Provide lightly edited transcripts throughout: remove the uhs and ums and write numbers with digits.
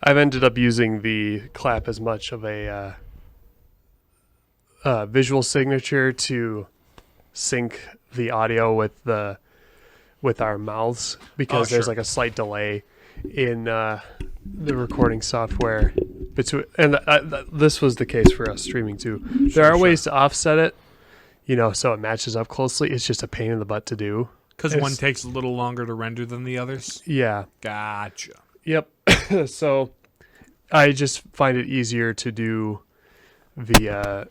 I've ended up using the clap as much of a visual signature to sync the audio with our mouths, because there's like a slight delay in the recording software between, and this was the case for us streaming too. There are ways to offset it, so it matches up closely. It's just a pain in the butt to do. Because one takes a little longer to render than the others? Yeah. Gotcha. Yep. So I just find it easier to do the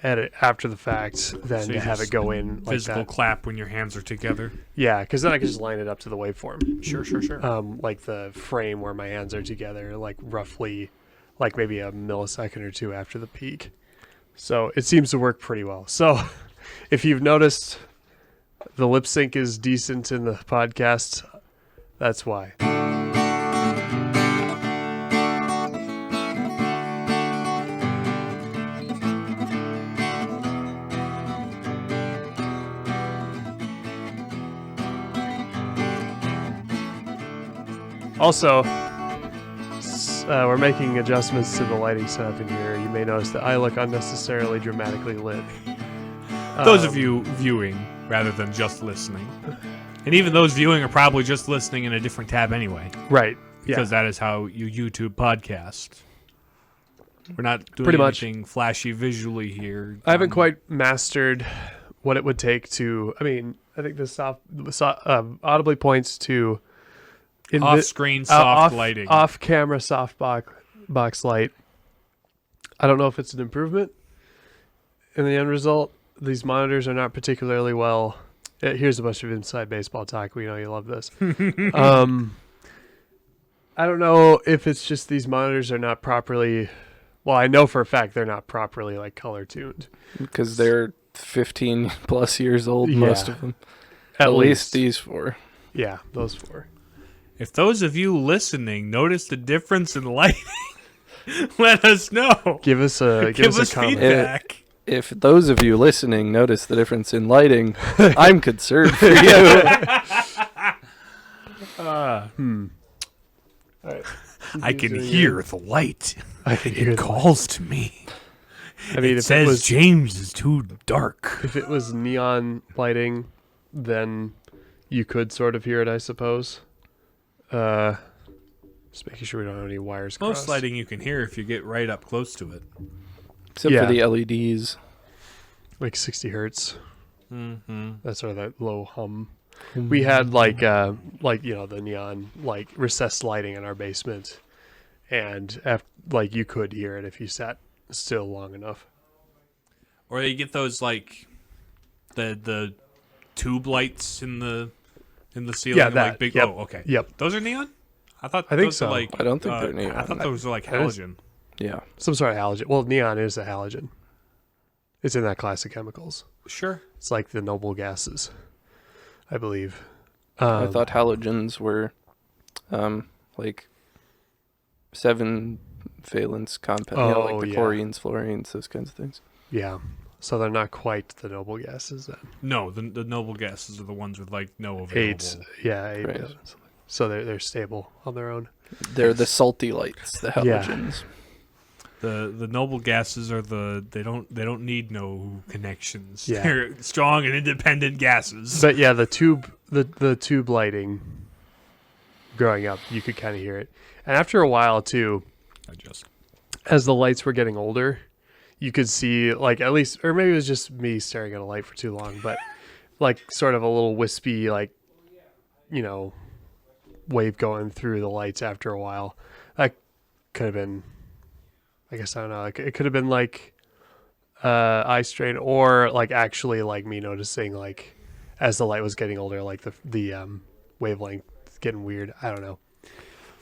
edit after the fact than to have it go in like physical clap when your hands are together. Yeah, because then I can just line it up to the waveform. Sure. Like the frame where my hands are together, like roughly, like maybe a millisecond or two after the peak. So it seems to work pretty well. So if you've noticed the lip sync is decent in the podcast, that's why. Also, we're making adjustments to the lighting setup in here. You may notice that I look unnecessarily dramatically lit. Those of you viewing rather than just listening. And even those viewing are probably just listening in a different tab anyway. Right. Because that is how you YouTube podcast. We're not doing pretty anything much flashy visually here. I haven't quite mastered what it would take to... I mean, I think the audibly points to... Off-screen soft lighting. Off-camera soft box light. I don't know if it's an improvement in the end result. These monitors are not particularly well... Here's a bunch of inside baseball talk. We know you love this. I don't know if it's just these monitors are not properly... Well, I know for a fact they're not properly like color tuned. Because they're 15 plus years old, most of them. At least these four. Yeah, those four. If those of you listening notice the difference in lighting, let us know. Give us a comment. Feedback. If those of you listening notice the difference in lighting, I'm concerned for you. All right. I can hear the light. It calls to me. I mean, it says James is too dark. If it was neon lighting, then you could sort of hear it, I suppose. Just making sure we don't have any wires crossed. Most lighting you can hear if you get right up close to it. Except for the LEDs. Like 60 hertz. Mm-hmm. That's sort of that low hum. Mm-hmm. We had the neon, like recessed lighting in our basement. And you could hear it if you sat still long enough. Or you get those like the tube lights in the ceiling. Yeah, that. Like big. Yep. Oh, okay. Yep. Those are neon? I think those so. Are like, I don't think they're neon. I thought those were like halogen. Yeah. Some sort of halogen. Well, neon is a halogen. It's in that class of chemicals. Sure. It's like the noble gases, I believe. I thought halogens were like 7 valence compound, like the chlorines, fluorines, those kinds of things. Yeah. So they're not quite the noble gases then. No, the noble gases are the ones with like no available. 8 right. valence. So they're stable on their own. They're the salty lights, the halogens. The noble gases are they don't need no connections. Yeah. They're strong and independent gases. But yeah, the tube lighting growing up, you could kind of hear it. And after a while too, as the lights were getting older, you could see like at least, or maybe it was just me staring at a light for too long, but like sort of a little wispy, like, wave going through the lights after a while. That could have been, I guess, I don't know. It could have been like eye strain, or like actually like me noticing like as the light was getting older, like the wavelength getting weird. I don't know.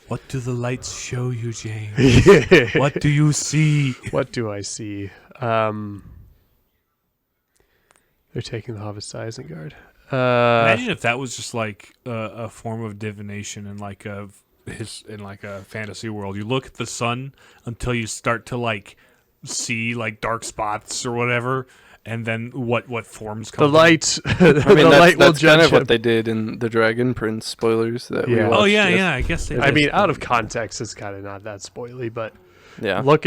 What do the lights show you, James? What do you see? What do I see? They're taking the Hobbit to Isengard. Imagine if that was just like a form of divination in like a fantasy world. You look at the sun until you start to like see like dark spots or whatever, and then what forms come The light, I mean, the light will that's kind judge of what him. they did in the Dragon Prince spoilers that we Yeah. watched. Oh yeah, yes. yeah. I guess they. I did. mean, out of context, it's kind of not that spoily, but Yeah. look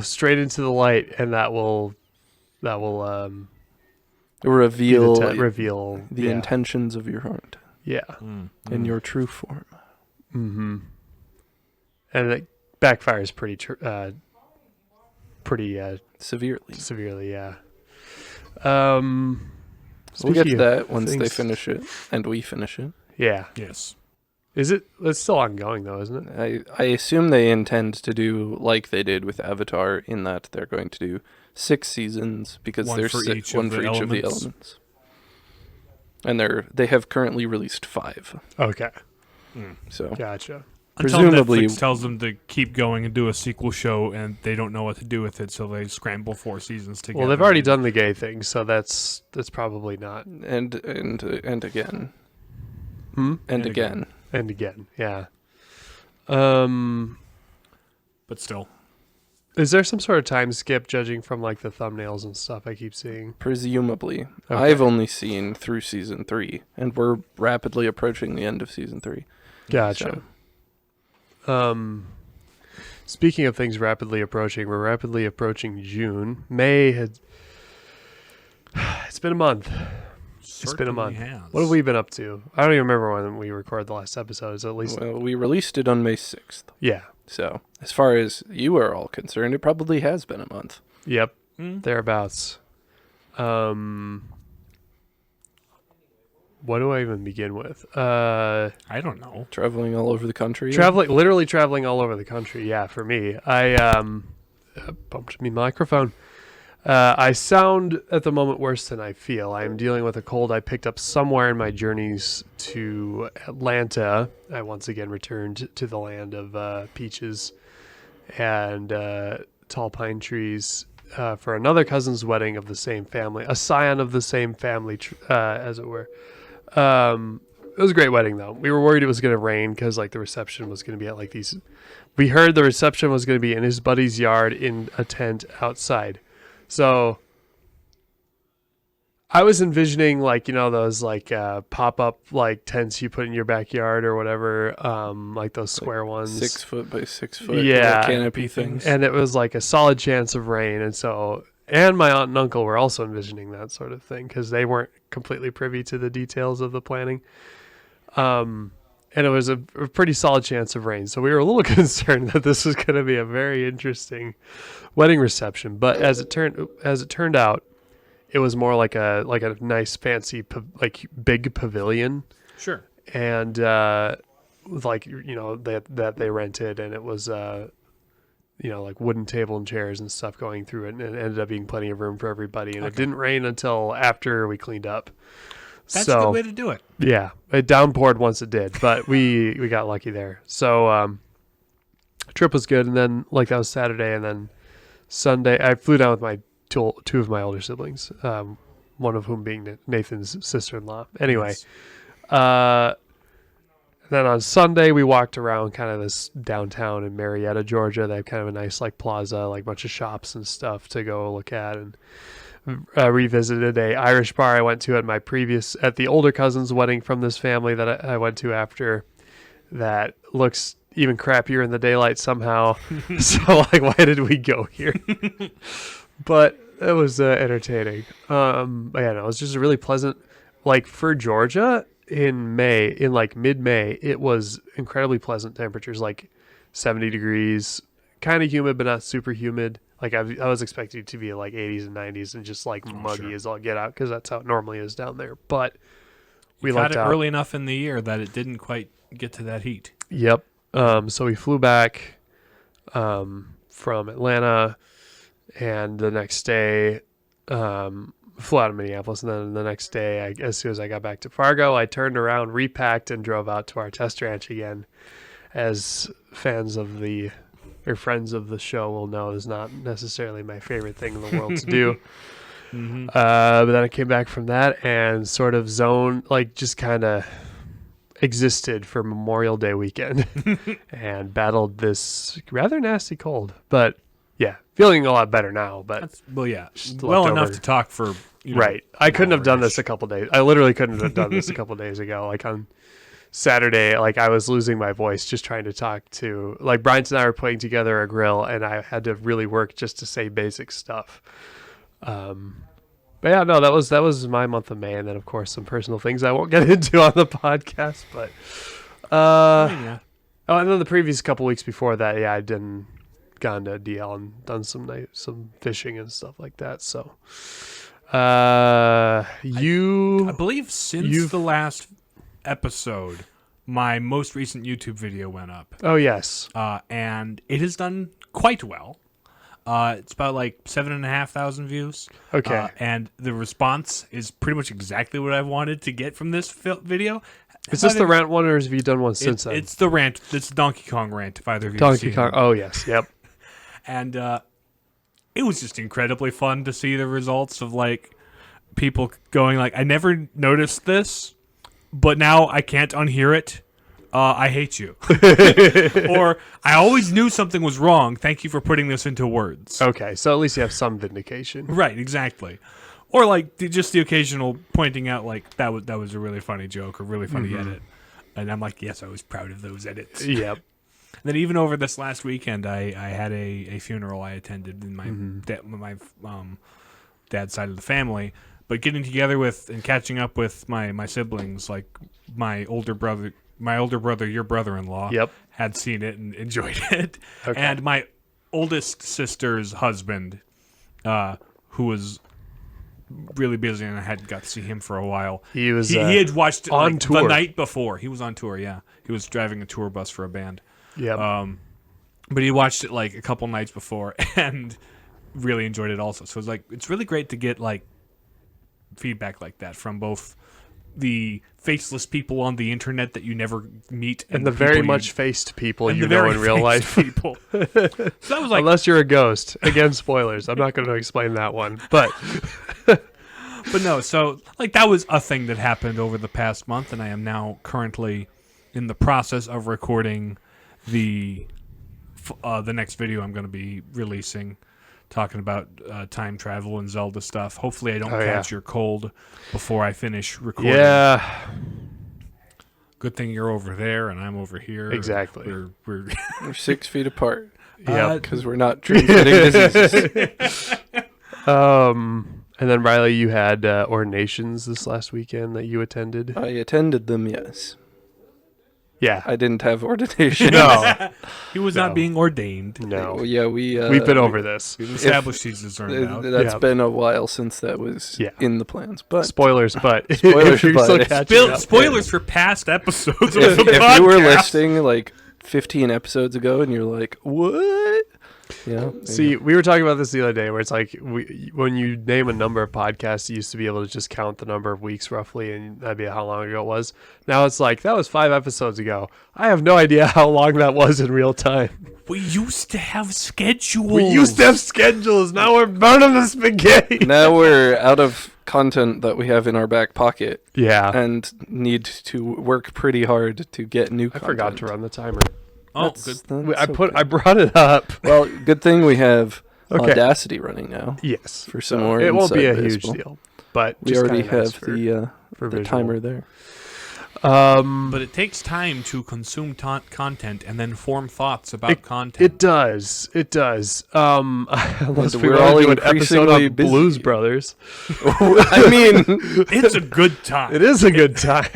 straight into the light, and that will Reveal reveal the yeah. intentions of your heart Yeah. in your true form. Mm-hmm. And it backfires pretty Severely. yeah. We'll get to Speaking of that once they things- finish it and we finish it. Yeah. Yes. Is it? It's still ongoing though, isn't it? I assume they intend to do like they did with Avatar, in that they're going to do 6 seasons because One there's for each one of for the each of the elements. elements. And they have currently released 5. Okay. So Gotcha. Until Presumably- Netflix tells them to keep going and do a sequel show, and they don't know what to do with it, so they scramble 4 seasons together. Well, they've already done the gay thing, so that's probably not. and again. Hmm? And And again. And again, yeah. But still, Is there some sort of time skip judging from like the thumbnails and stuff I keep seeing? Presumably. Okay. I've only seen through season 3, and we're rapidly approaching the end of season 3. Gotcha. Speaking of things rapidly approaching, we're rapidly approaching June. May had. It's been a month. It's been a month. Has. What have we been up to? I don't even remember when we recorded the last episode. It's at least Well, we released it on May 6th. yeah. So, as far as you are all concerned, it probably has been a month. Yep. Hmm? Thereabouts. What do I even begin with? I don't know. Traveling all over the country. Literally traveling all over the country. Yeah, for me, I bumped me microphone. I sound at the moment worse than I feel. I am dealing with a cold I picked up somewhere in my journeys to Atlanta. I once again returned to the land of peaches and tall pine trees for another cousin's wedding of the same family, a scion of the same family, as it were. It was a great wedding though. We were worried it was going to rain because like the reception was going to be at like these. We heard the reception was going to be in his buddy's yard in a tent outside. So I was envisioning like, you know, those like pop up like tents you put in your backyard or whatever, like those square ones. 6 foot by 6 foot. Yeah. Canopy things. And it was like a solid chance of rain. And my aunt and uncle were also envisioning that sort of thing because they weren't completely privy to the details of the planning. And it was a pretty solid chance of rain. So we were a little concerned that this was going to be a very interesting wedding reception. But as it turned out, it was more like a nice fancy like big pavilion. Sure. And like, you know, that they rented, and it was you know, like wooden table and chairs and stuff going through it, and it ended up being plenty of room for everybody. And It didn't rain until after we cleaned up. That's so, a good way to do it. Yeah, it downpoured once it did, but we got lucky there. So trip was good, and then like that was Saturday, and then Sunday I flew down with my two of my older siblings, one of whom being Nathan's sister-in-law. Anyway, Nice. then on Sunday we walked around kind of this downtown in Marietta, Georgia. They have kind of a nice like plaza, like bunch of shops and stuff to go look at, and revisited a Irish bar I went to at the older cousin's wedding from this family that I went to after. That looks even crappier in the daylight somehow. So like, why did we go here? But it was entertaining. Yeah, no, it was just a really pleasant, like for Georgia in like mid-May, it was incredibly pleasant temperatures, like 70 degrees, kind of humid, but not super humid. Like I was expecting it to be like 80s and 90s and just like muggy sure. as all get out, because that's how it normally is down there. But we You got lucked it out. early enough in the year that it didn't quite get to that heat. Yep. So we flew back from Atlanta, and the next day flew out of Minneapolis, and then the next day, as soon as I got back to Fargo, I turned around, repacked, and drove out to our test ranch again. As fans of friends of the show will know, is not necessarily my favorite thing in the world to do. Mm-hmm. But then I came back from that and sort of just kind of existed for Memorial Day weekend and battled this rather nasty cold. But yeah, Feeling a lot better now, but Well, yeah. Just Well left enough over. to talk for, right. I couldn't have done hour-ish. this a couple days. I literally couldn't have done this a couple days ago. Like on Saturday, like I was losing my voice just trying to talk to, like Bryant and I were putting together a grill, and I had to really work just to say basic stuff. But yeah, no, that was my month of May, and then of course some personal things I won't get into on the podcast. But Yeah. oh, and then the previous couple weeks before that, yeah, I done gone to DL and done some fishing and stuff like that. So, I you believe since the last episode, my most recent YouTube video went up. oh yes, And it has done quite well. It's about like 7,500 views. okay. And the response is pretty much exactly what I wanted to get from this video. Is this the rant one, or have you done one since then? It's the rant. It's the Donkey Kong rant, if either of you have Donkey seen Kong. it. Oh yes, yep. And it was just incredibly fun to see the results of like people going like, I never noticed this, but now I can't unhear it. I hate you. Or I always knew something was wrong. Thank you for putting this into words. Okay, so at least you have some vindication. Right, exactly. Or like just the occasional pointing out like that was a really funny joke or really funny edit. And I'm like, yes, I was proud of those edits. Yep. And then even over this last weekend, I had a funeral I attended in my dad's side of the family. But getting together with and catching up with my siblings, like my older brother, your brother-in-law, Yep. had seen it and enjoyed it. Okay. And my oldest sister's husband, who was really busy and I hadn't got to see him for a while. He was He had watched it on like, tour the night before. He was on tour, yeah. He was driving a tour bus for a band. Yep. But he watched it like a couple nights before and really enjoyed it also. So it's like it's really great to get like feedback like that from both the faceless people on the internet that you never meet and the people very you- much faced people and you the know very in real life. faced people. So that was like, Unless you're a ghost. Again, spoilers. I'm not going to explain that one. But but no. So like that was a thing that happened over the past month, and I am now currently in the process of recording the next video I'm going to be releasing, talking about time travel and Zelda stuff. Hopefully I don't catch your cold before I finish recording. yeah, Good thing you're over there and I'm over here. Exactly. We're We're 6 feet apart yeah. because we're not transmitting diseases. And then Riley, you had ordinations this last weekend that you attended. I attended them, yes. Yeah. I didn't have ordination. No. he was No. not being ordained. No. Well, yeah, We've been over this. We've established he's discerned out. That's Yeah. been a while since that was Yeah. in the plans. But Spoilers, but Spoilers, if you're but- still catching up. Spoilers for past episodes of if, the if podcast. you were listening like 15 episodes ago and you're like, what? Yeah. See, we were talking about this the other day, where it's like when you name a number of podcasts, you used to be able to just count the number of weeks roughly, and that'd be how long ago it was. Now it's like that was 5 episodes ago. I have no idea how long that was in real time. We used to have schedules. We used to have schedules. Now we're burning the spaghetti. Now we're out of content that we have in our back pocket Yeah, and need to work pretty hard to get new I content. forgot to run the timer. Oh, That's- good. that's I brought it up. Well, good thing we have Okay. Audacity running now. Yes, For some more It won't be a inside huge baseball. deal, but We just already kinda nice have for the visual. timer there. But it takes time to consume content and then form thoughts about content. It does. It does. Unless And we we're want all to do an episode increasingly on busy. Blues Brothers. I mean, It's a good time. It is a good time.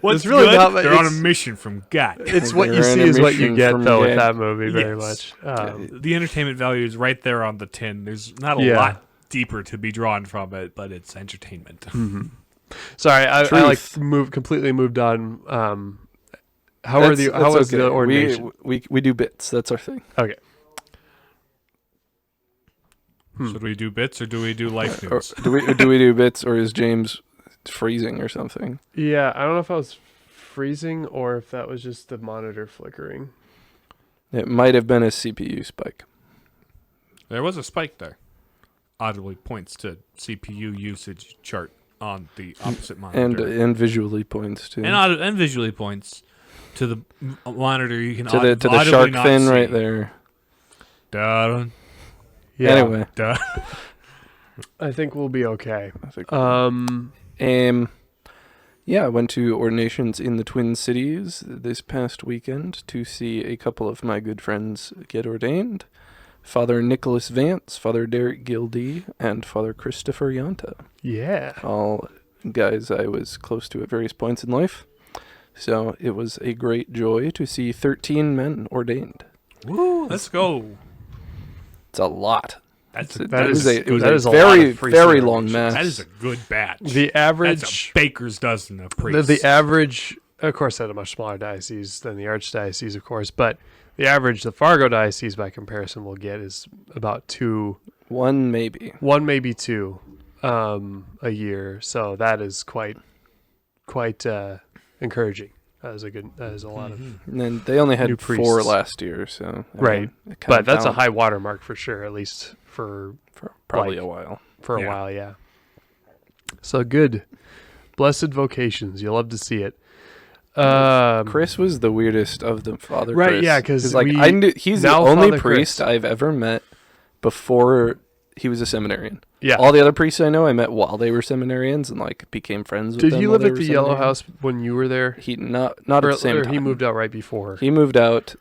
What's It's really good? not- They're on a it's- mission from God. It's what you They're see an is what you emission get, from though, with Gag. that movie, very Yes. much. The entertainment value is right there on the tin. There's not a Yeah. lot deeper to be drawn from it, but it's entertainment. Sorry, I like Truth. completely moved on. How was the okay. ordination? We do bits. That's our thing. Okay. So do we do bits or do we do life Or news? do we do bits, or is James freezing or something? Yeah, I don't know if I was freezing or if that was just the monitor flickering. It might have been a CPU spike. There was a spike there. Audibly points to CPU usage chart on the opposite monitor. And visually points too. And visually points to the monitor you can to the audibly shark not fin see. right there. Dun, Yeah. Anyway, Duh. I think we'll be okay. I think yeah, I went to ordinations in the Twin Cities this past weekend to see a couple of my good friends get ordained. Father Nicholas Vance, Father Derek Gildee, and Father Christopher Yanta. Yeah. All guys I was close to at various points in life. So it was a great joy to see 13 men ordained. Woo, let's go. It's a lot. That is a a very, lot of priest very long ordinations. mass. That is a good batch. The That's average a baker's dozen of the, priests. the average, of course, at a much smaller diocese than the archdiocese, of course, but the average the Fargo diocese by comparison will get is about one maybe two a year. So that is quite encouraging. That is a lot of And then they only New had priests. 4 last year, so Right. it kind But of that's a balanced high watermark for sure, at least for for probably like- a while. a Yeah. while, yeah. So good. Blessed vocations. You'll love to see it. Chris was the weirdest of them, Father Right, Chris. yeah, 'cause like we- I knew he's the now only Father priest Chris. I've ever met before he was a seminarian. Yeah. All the other priests I know I met while they were seminarians and like became friends with Did them you while live they at were the Yellow seminarians. House when you were there? He not at the same or time. he moved out right before. He moved out,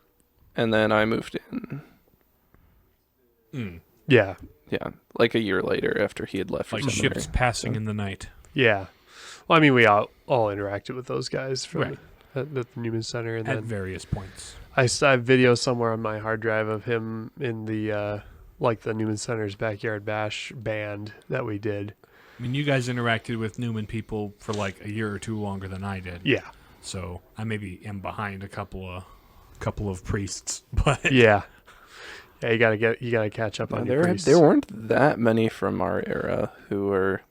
and then I moved in. Yeah. Yeah, like a year later after he had left. like for seminary. ships passing in the night. Yeah. Well, I mean, we all interacted with those guys from Right. at the Newman Center, and At then various points. I have videos somewhere on my hard drive of him in the like the Newman Center's backyard bash band that we did. I mean, you guys interacted with Newman people for like a year or two longer than I did. Yeah. So I maybe am behind a couple of priests, but Yeah. Yeah, you gotta catch up on your priests. There weren't that many from our era who were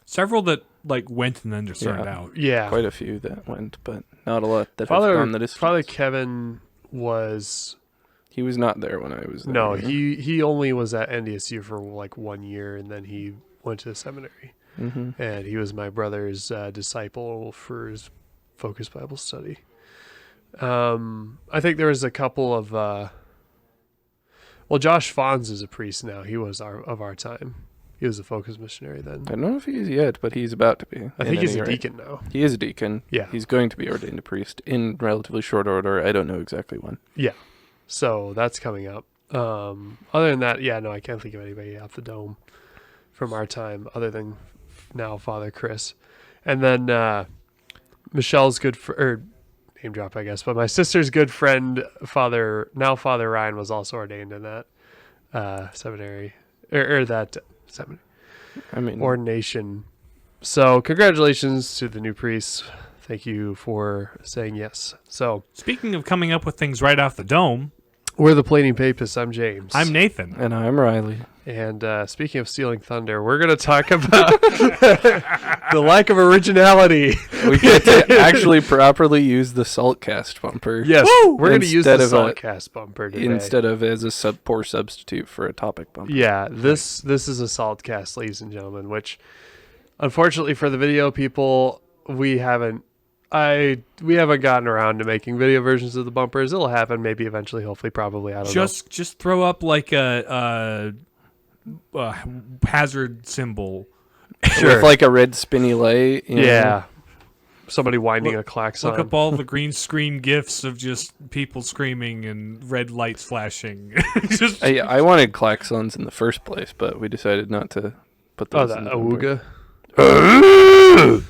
several that like went and then just turned Yeah. out. Yeah. quite a few that went, but not a lot that have gone the distance. Father Kevin was He was not there when I was there. no, he only was at NDSU for like 1 year, and then he went to the seminary. Mm-hmm. And he was my brother's disciple for his Focus Bible study. I think there was a couple of Josh Fons is a priest now. He was of our time. He was a Focus missionary then. I don't know if he is yet, but he's about to be. I think he's a deacon now. He is a deacon. Yeah. He's going to be ordained a priest in relatively short order. I don't know exactly when. Yeah. So that's coming up. Other than that, yeah, no, I can't think of anybody off the dome from our time other than now Father Chris. And then Michelle's name drop, I guess, but my sister's good friend, Father Ryan, was also ordained in that seminary, or that seminary I mean, ordination. So congratulations to the new priests. Thank you for saying yes. So Speaking of coming up with things right off the dome, we're the Plating Papists. I'm James. I'm Nathan. and I'm Riley. And speaking of stealing thunder, we're going to talk about the lack of originality. We get to actually properly use the Saltcast bumper. Yes, we're going to use the Instead of a- Saltcast bumper today. Instead of as a poor substitute for a topic bumper. Yeah, this is a Saltcast, ladies and gentlemen, which unfortunately for the video people, we haven't gotten around to making video versions of the bumpers. It'll happen maybe eventually, hopefully, probably. I don't know. Just throw up like a hazard symbol. Sure. With like a red spinny lay. you know. Yeah. Somebody winding a klaxon. Look up all the green screen gifs of just people screaming and red lights flashing. Just I wanted klaxons in the first place, but we decided not to put Oh, those the in the bumper. awooga.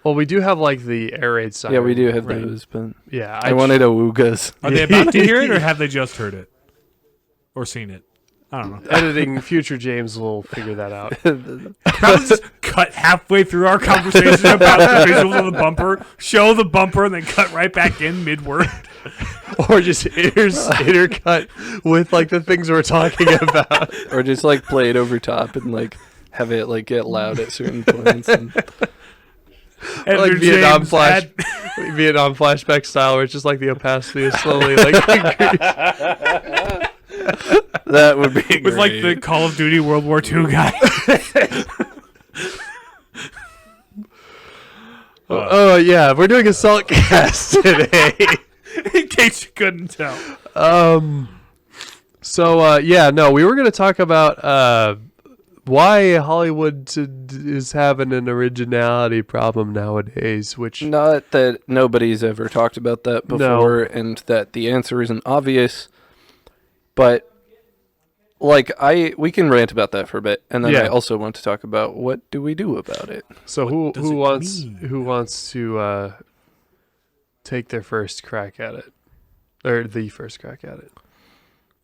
Well, we do have like the air raid siren. Yeah, we do have right? those, but Yeah, I wanted awoogas. Are they about to hear it, or have they just heard it or seen it? I don't know. Editing future James will figure that out. Probably just cut halfway through our conversation about the visuals of the bumper, show the bumper, and then cut right back in mid-word. Or just intercut with like the things we're talking about. Or just like play it over top and like have it like get loud at certain points. And Or like Editor Vietnam James, flash, add- Vietnam flashback style, where it's just like the opacity is slowly like increasing. that would be with like the Call of Duty World War II guy. Oh yeah, we're doing a Saltcast today. In case you couldn't tell. So no, we were going to talk about why Hollywood is having an originality problem nowadays, which Not that nobody's ever talked about that before, and that the answer isn't obvious, but like we can rant about that for a bit, and then I also want to talk about what do we do about it. So who wants to take their first crack at it, or the first crack at it?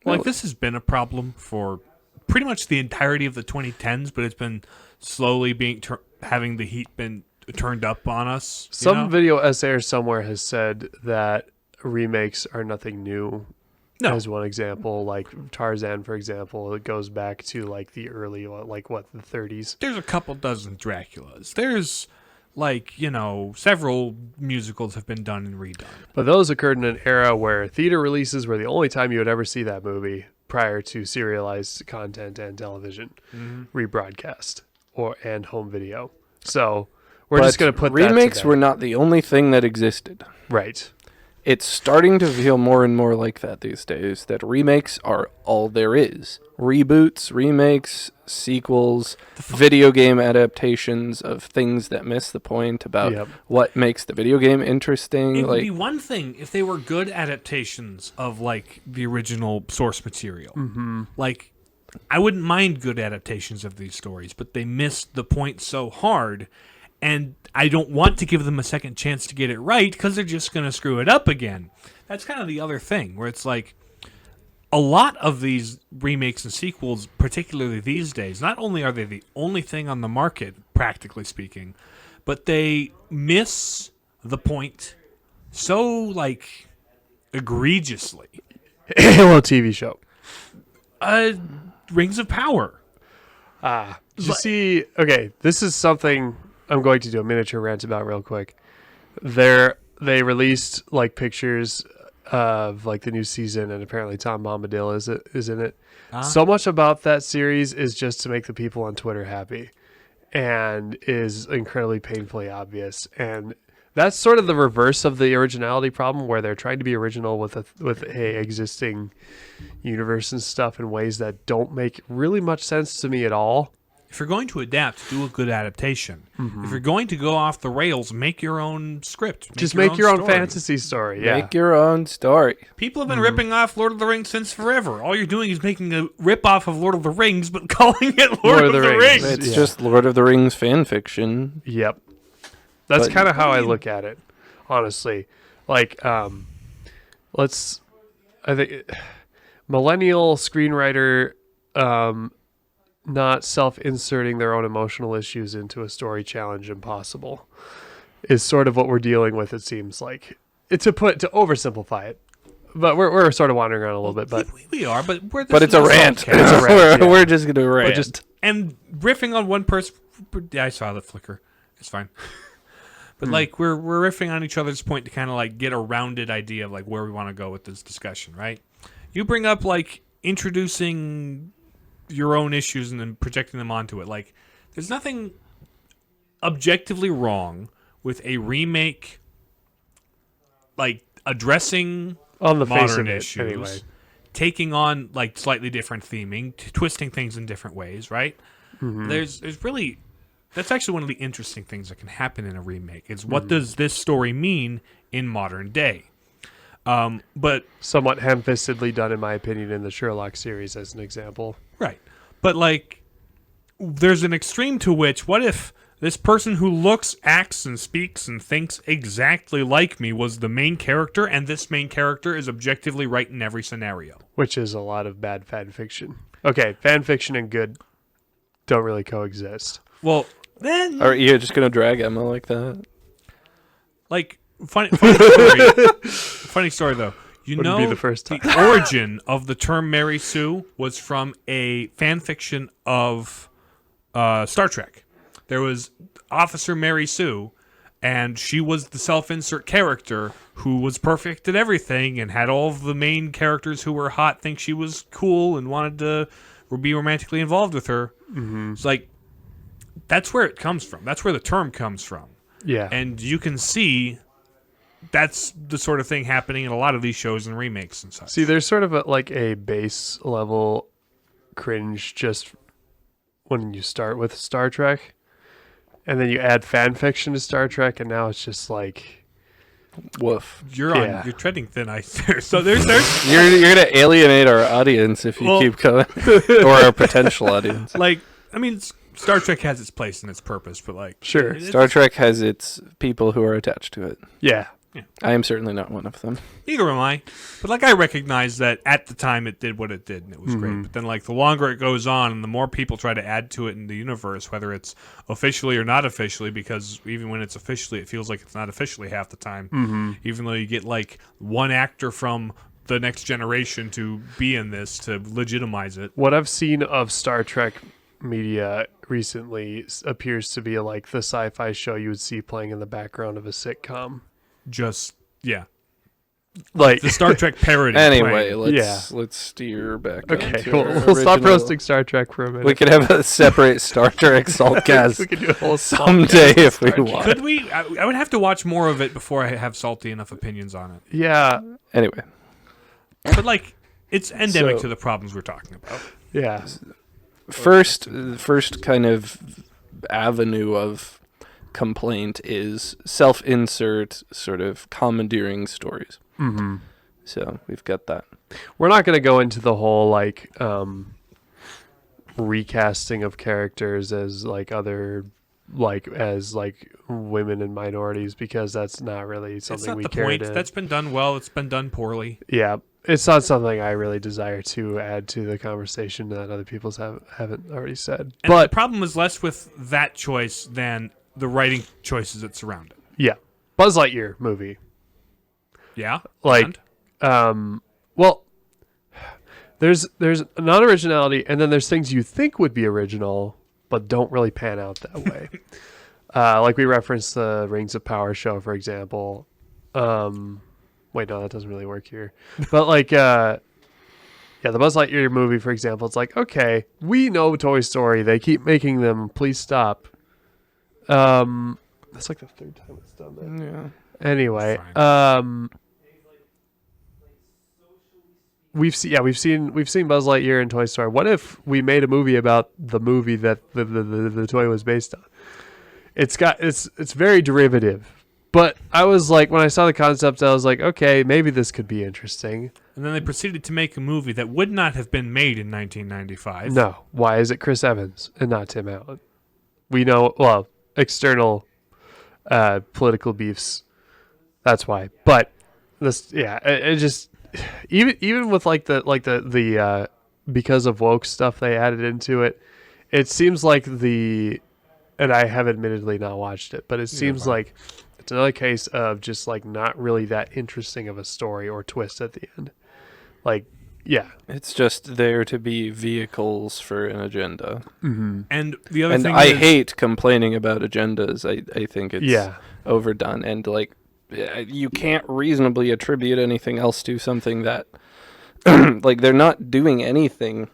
Well, like, this has been a problem for pretty much the entirety of the 2010s, but it's been slowly having the heat been turned up on us. Some video essay somewhere has said that remakes are nothing new. No. As one example, like Tarzan, for example, it goes back to like the early, the 30s. There's a couple dozen Draculas. There's several musicals have been done and redone. But those occurred in an era where theater releases were the only time you would ever see that movie prior to serialized content and television rebroadcast and home video. So we're just going to put remakes that to were not the only thing that existed. Right. It's starting to feel more and more like that these days, that remakes are all there is. Reboots, remakes, sequels, video game adaptations of things that miss the point about what makes the video game interesting. It would be one thing if they were good adaptations of, like, the original source material. Mm-hmm. Like, I wouldn't mind good adaptations of these stories, but they missed the point so hard, and I don't want to give them a second chance to get it right because they're just going to screw it up again. That's kind of the other thing, where it's like a lot of these remakes and sequels, particularly these days, not only are they the only thing on the market, practically speaking, but they miss the point so, like, egregiously. Halo TV show. Rings of Power. Did you see? Okay, this is something I'm going to do a miniature rant about real quick. They released like pictures of like the new season, and apparently Tom Bombadil is in it. So much about that series is just to make the people on Twitter happy, and is incredibly painfully obvious. And that's sort of the reverse of the originality problem, where they're trying to be original with a existing universe and stuff in ways that don't make really much sense to me at all. If you're going to adapt, do a good adaptation. If you're going to go off the rails, make your own script. Just make your own fantasy story. Yeah. Make your own story. People have been ripping off Lord of the Rings since forever. All you're doing is making a rip-off of Lord of the Rings, but calling it Lord of the Rings. It's just Lord of the Rings fan fiction. Yep. That's kind of how I look at it, honestly. Like, I think millennial screenwriter not self-inserting their own emotional issues into a story challenge impossible is sort of what we're dealing with, it seems like. To oversimplify it. But we're sort of wandering around a little bit. But we are, but it's a rant. We're just going to rant. And riffing on one person... Yeah, I saw the flicker. It's fine. But like we're riffing on each other's point to kind of like get a rounded idea of like where we want to go with this discussion, right? You bring up like introducing your own issues and then projecting them onto it. Like, there's nothing objectively wrong with a remake, like addressing on the face modern of it, issues, anyway. Taking on like slightly different theming, twisting things in different ways, right? There's really, that's actually one of the interesting things that can happen in a remake. Is what does this story mean in modern day? But somewhat ham-fistedly done, in my opinion, in the Sherlock series as an example. Right. But, like, there's an extreme to which, what if this person who looks, acts, and speaks and thinks exactly like me was the main character, and this main character is objectively right in every scenario? Which is a lot of bad fan fiction. Okay, fan fiction and good don't really coexist. Well, then... Are you just going to drag Emma like that? Like, funny story. Funny story, though. Wouldn't be the first time. The origin of the term Mary Sue was from a fan fiction of Star Trek. There was Officer Mary Sue, and she was the self-insert character who was perfect at everything and had all of the main characters who were hot think she was cool and wanted to be romantically involved with her. It's like, that's where it comes from. That's where the term comes from. Yeah. And you can see that's the sort of thing happening in a lot of these shows and remakes and such. See, there's sort of a base level cringe just when you start with Star Trek, and then you add fan fiction to Star Trek, and now it's just like, Woof. You're treading thin ice there. So there's You're gonna alienate our audience if you keep going, or our potential audience. like, I mean, Star Trek has its place and its purpose, but like, sure, Star Trek has its people who are attached to it. yeah. I am certainly not one of them. Neither am I. But like, I recognize that at the time it did what it did and it was great. But then like the longer it goes on and the more people try to add to it in the universe, whether it's officially or not officially, because even when it's officially, it feels like it's not officially half the time. Even though you get like one actor from the next generation to be in this to legitimize it. What I've seen of Star Trek media recently appears to be like the sci-fi show you would see playing in the background of a sitcom. Just, yeah. Like The Star Trek parody. Anyway, playing. let's steer back. okay, onto we'll our stop original- roasting Star Trek for a minute. We could have a separate Star Trek we Saltcast could do a whole someday if we Star Trek. want. Could we? I would have to watch more of it before I have salty enough opinions on it. Yeah, Anyway, But like, it's endemic So- to the problems we're talking about. yeah. first kind of avenue of complaint is self-insert sort of commandeering stories. Mm-hmm. So we've got that. We're not going to go into the whole like recasting of characters as like other as women and minorities, because that's not really That's something not we the care point. to. That's been done well. It's been done poorly. Yeah, it's not something I really desire to add to the conversation that other people haven't already said. And But the problem is less with that choice than the writing choices that surround it. yeah, Buzz Lightyear movie. Yeah? Like, And? Well, there's non-originality, and then there's things you think would be original, but don't really pan out that way. Like we referenced the Rings of Power show, for example. Wait, no, that doesn't really work here. But like, the Buzz Lightyear movie, for example, it's like, okay, we know Toy Story. They keep making them. Please stop. That's like the third time it's done that. Yeah. Anyway, we've seen Buzz Lightyear and Toy Story. What if we made a movie about the movie that the toy was based on? It's very derivative. But I was like, when I saw the concept, I was like, okay, maybe this could be interesting. And then they proceeded to make a movie that would not have been made in 1995. No, why is it Chris Evans and not Tim Allen? We know, well, external political beefs. That's why. But this, yeah, it just even with like the because of woke stuff they added into it, it seems like and I have admittedly not watched it, but it seems like it's another case of just like not really that interesting of a story or twist at the end. Like, yeah, It's just there to be vehicles for an agenda. mm-hmm. And the other And thing I is, hate complaining about agendas. I think it's Yeah, overdone. And like, you can't reasonably attribute anything else to something that, like, they're not doing anything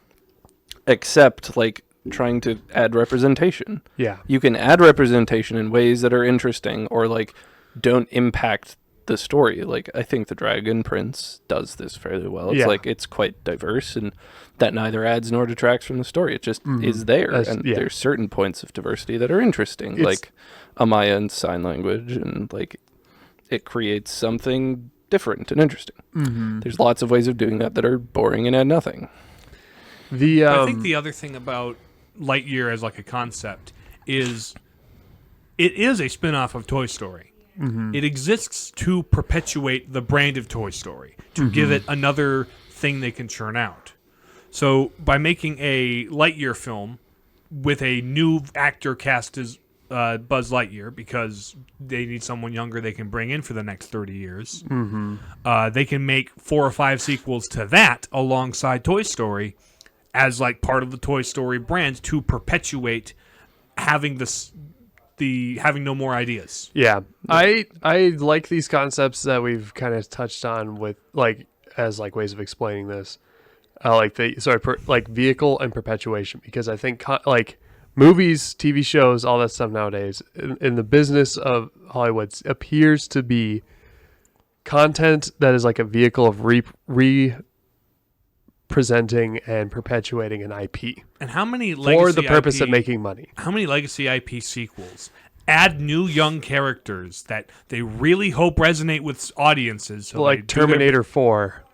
except like trying to add representation. yeah, You can add representation in ways that are interesting or like don't impact the story. Like, I think the Dragon Prince does this fairly well. It's Yeah. like it's quite diverse, and that neither adds nor detracts from the story. It just is there, and yeah. there's certain points of diversity that are interesting, It's- like Amaya and sign language, and like it creates something different and interesting. mm-hmm. There's lots of ways of doing that are boring and add nothing. I think the other thing about Lightyear as like a concept is it is a spin-off of Toy Story. Mm-hmm. It exists to perpetuate the brand of Toy Story, to give it another thing they can churn out. So by making a Lightyear film with a new actor cast as Buzz Lightyear, because they need someone younger they can bring in for the next 30 years, they can make 4 or 5 sequels to that alongside Toy Story as like part of the Toy Story brand to perpetuate having having no more ideas. Yeah, I like these concepts that we've kind of touched on with like as like ways of explaining this, like like vehicle and perpetuation, because I think like movies, TV shows, all that stuff nowadays in the business of Hollywood appears to be content that is like a vehicle of representing and perpetuating an IP And how many for legacy the purpose IP, of making money. How many legacy IP sequels add new young characters that they really hope resonate with audiences? So Like Terminator 4.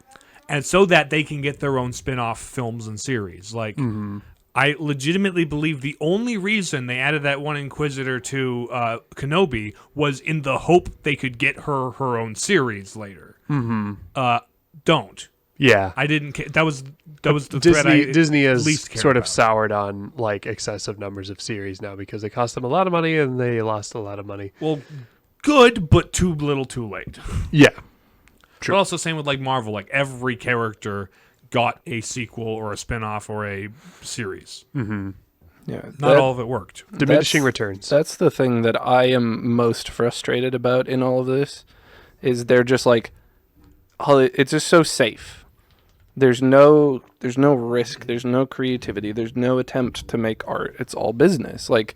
And so that they can get their own spin-off films and series. Like, I legitimately believe the only reason they added that one Inquisitor to Kenobi was in the hope they could get her own series later. Don't. Yeah. I didn't. That was the thread I Disney has least cared sort of about. soured on like excessive numbers of series now because they cost them a lot of money and they lost a lot of money. Well, good, but too little, too late. Yeah. But also same with like Marvel. Like every character got a sequel or a spin-off or a series. Yeah, Not all of it worked. Diminishing returns. That's the thing that I am most frustrated about in all of this, is they're just like, it's just so safe. There's no risk. There's no creativity. There's no attempt to make art. It's all business. Like,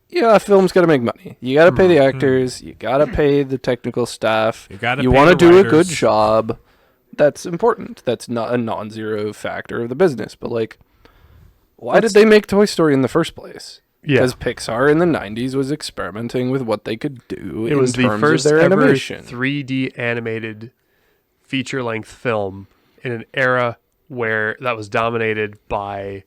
yeah, a film's got to make money. You got to pay the actors. You got to pay the technical staff. You want to the do a writers. good job. That's important. That's not a non-zero factor of the business. But like, why did they make Toy Story in the first place? Yeah. Because Pixar in the 90s was experimenting with what they could do It was in the terms first of their ever animation. 3D animated feature-length film in an era where that was dominated by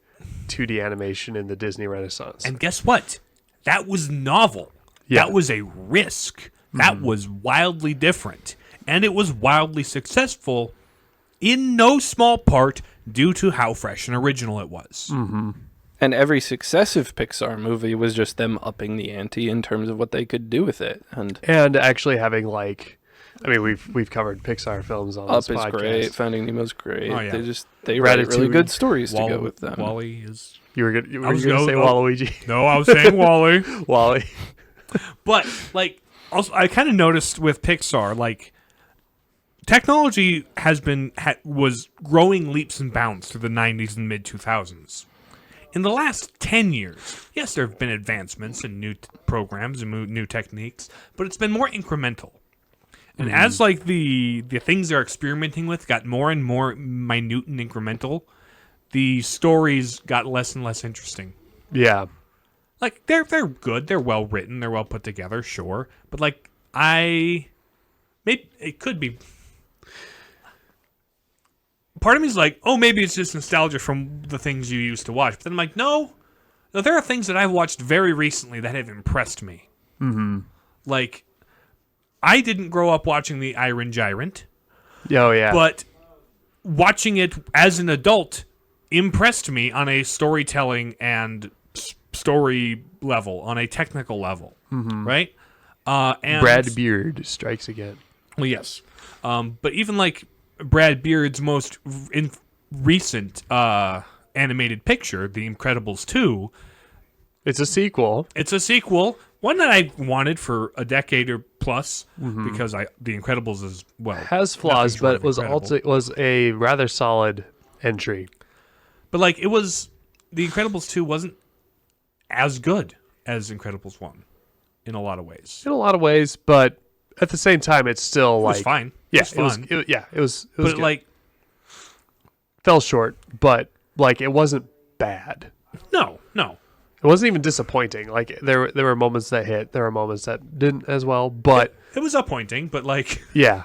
2D animation in the Disney Renaissance. And guess what? That was novel. Yeah. That was a risk. That was wildly different. And it was wildly successful in no small part due to how fresh and original it was. And every successive Pixar movie was just them upping the ante in terms of what they could do with it. And And actually having like, I mean, we've covered Pixar films on Up this is podcast. great, Finding Nemo's great. Oh, yeah. They write really Ratatouille. good stories to go with them. Wally is... You were going I was to say go- Waluigi. No, I was saying Wally. Wally. But, like, also, I kind of noticed with Pixar, like, technology was growing leaps and bounds through the 90s and mid-2000s. In the last 10 years, yes, there have been advancements in new programs and new techniques, but it's been more incremental. And as, like, the things they're experimenting with got more and more minute and incremental, the stories got less and less interesting. Yeah. Like, they're good, they're well written, they're well put together, sure. But, like, maybe it could be... Part of me is like, oh, maybe it's just nostalgia from the things you used to watch. But then I'm like, no, there are things that I've watched very recently that have impressed me. Like, I didn't grow up watching the Iron Gyrant, Oh, yeah. but watching it as an adult impressed me on a storytelling and story level, on a technical level, right? And Brad Beard strikes again. Well, yes. But even like Brad Beard's most recent animated picture, The Incredibles 2, It's a sequel. it's a sequel, one that I wanted for a decade or plus, because The Incredibles is, well... Has flaws, nothing short but of was incredible. also was a rather solid entry. But like, it was... The Incredibles 2 wasn't as good as Incredibles 1 in a lot of ways. In a lot of ways, but at the same time, it's still It like was fine. Yeah, it was fun. it was But good. like, Fell short, but like it wasn't bad. no. It wasn't even disappointing. Like there were moments that hit, there were moments that didn't as well, but It was appointing, but like... yeah.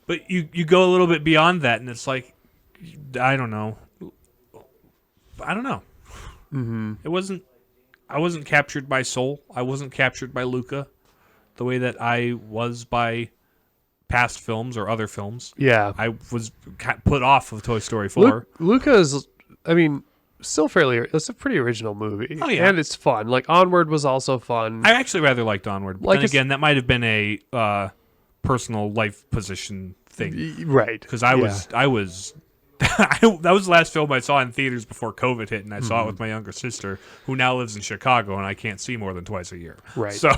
But you go a little bit beyond that, and it's like, I don't know. It wasn't. I wasn't captured by Soul. I wasn't captured by Luca, the way that I was by past films or other films. Yeah. I was put off of Toy Story 4. Luca is, I mean, still fairly. It's a pretty original movie. Oh, yeah. And it's fun. Like Onward was also fun. I actually rather liked Onward. But Like then it's- again, that might have been a personal life position thing. Right. Because I was that was the last film I saw in theaters before COVID hit, and I saw it with my younger sister, who now lives in Chicago, and I can't see more than twice a year. Right. So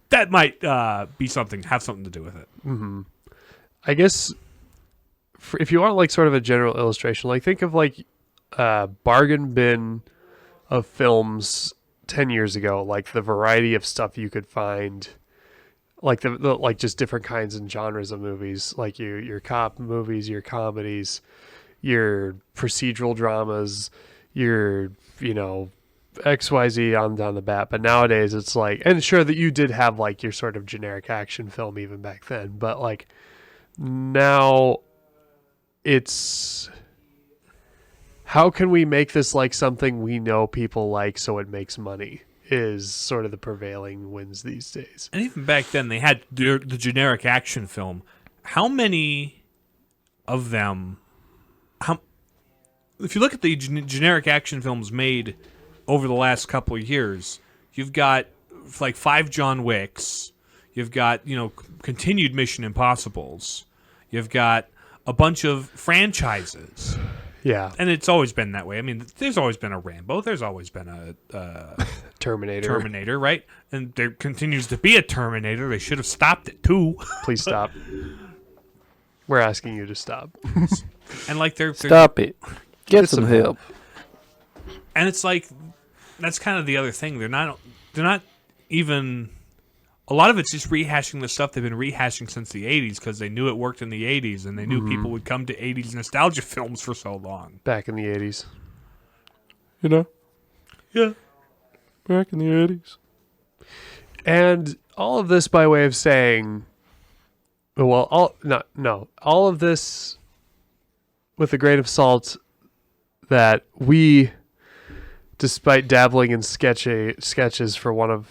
that might have something to do with it. I guess if you want like sort of a general illustration, like think of like a bargain bin of films 10 years ago, like the variety of stuff you could find, like the like just different kinds and genres of movies, like your cop movies, your comedies, your procedural dramas, your XYZ on down the bat. But nowadays it's like, and sure that you did have like your sort of generic action film even back then, but like now it's how can we make this like something we know people like so it makes money is sort of the prevailing winds these days. And even back then, they had the generic action film. How many of them? If you look at the generic action films made over the last couple of years, you've got like 5 John Wicks. You've got continued Mission Impossibles. You've got a bunch of franchises. Yeah. And it's always been that way. I mean, there's always been a Rambo. There's always been a Terminator, right? And there continues to be a Terminator. They should have stopped it, too. Please stop. We're asking you to stop. And like they're Stop it. Get some help. And it's like, that's kind of the other thing. They're not even... A lot of it's just rehashing the stuff they've been rehashing since the 80s because they knew it worked in the 80s and they knew people would come to 80s nostalgia films for so long. Back in the 80s. Yeah. Back in the 80s. And all of this by way of saying, well, all of this with a grain of salt that we, despite dabbling in sketches for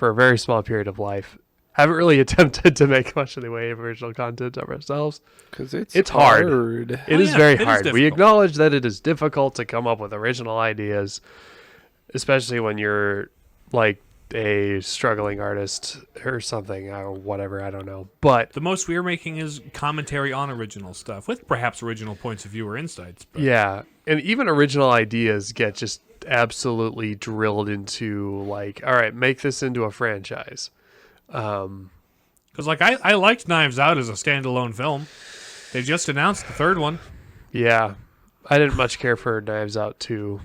a very small period of life, haven't really attempted to make much in the way of original content of ourselves. Because it's hard. It is very hard. Is we acknowledge that it is difficult to come up with original ideas, especially when you're like a struggling artist or something or whatever, I don't know. But the most we're making is commentary on original stuff with perhaps original points of view or insights. But. Yeah, and even original ideas get just absolutely drilled into like, all right, make this into a franchise. Because like I liked Knives Out as a standalone film. They just announced the 3rd one. Yeah, I didn't much care for Knives Out 2.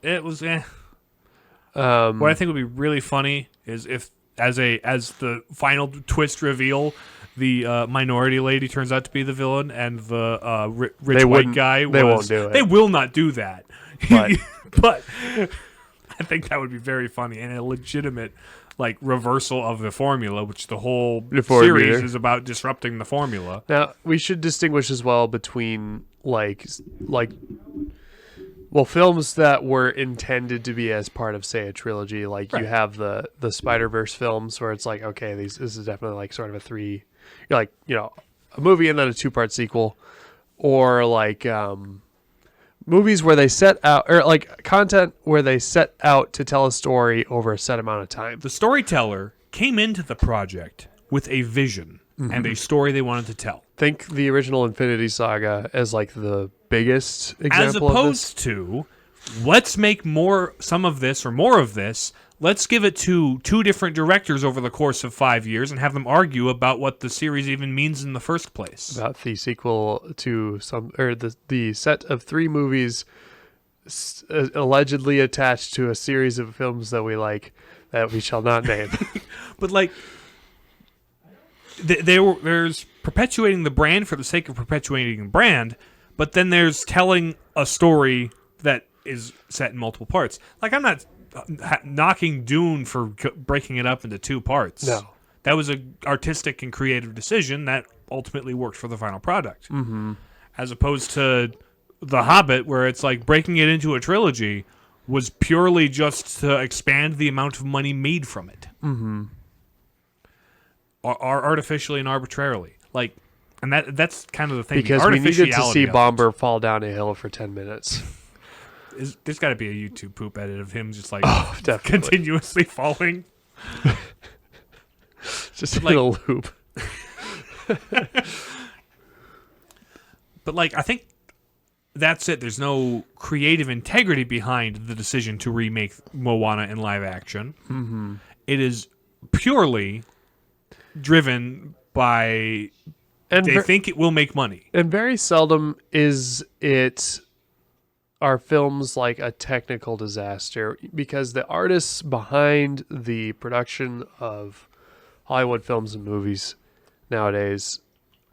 It was what I think would be really funny is if as the final twist reveal, the minority lady turns out to be the villain and the rich white guy was. They won't do it. They will not do that. But, but I think that would be very funny and a legitimate like reversal of the formula, which the whole series is about disrupting the formula. Now we should distinguish as well between films that were intended to be as part of, say, a trilogy. Like you have the Spider-Verse films where it's like, okay, this is definitely like sort of a 3, a movie and then a 2-part sequel, or like movies where they set out, or like content where they set out to tell a story over a set amount of time. The storyteller came into the project with a vision and a story they wanted to tell. Think the original Infinity Saga as like the biggest example as opposed to let's make some of this or more of this. Let's give it to 2 different directors over the course of 5 years and have them argue about what the series even means in the first place. About the sequel to the set of 3 movies allegedly attached to a series of films that we like that we shall not name. But like, there's perpetuating the brand for the sake of perpetuating the brand, but then there's telling a story that is set in multiple parts. Like, I'm not knocking Dune for breaking it up into 2 parts. No. That was an artistic and creative decision that ultimately worked for the final product. Mm-hmm. As opposed to The Hobbit, where it's like breaking it into a trilogy was purely just to expand the amount of money made from it. Mm-hmm. Are artificially and arbitrarily. Like, and that's kind of the thing. Because we needed to see Bomber fall down a hill for 10 minutes. There's got to be a YouTube poop edit of him just like continuously falling. Just like, in a loop. But like, I think that's it. There's no creative integrity behind the decision to remake Moana in live action. Mm-hmm. It is purely driven by they think it will make money. And very seldom is it are films like a technical disaster, because the artists behind the production of Hollywood films and movies nowadays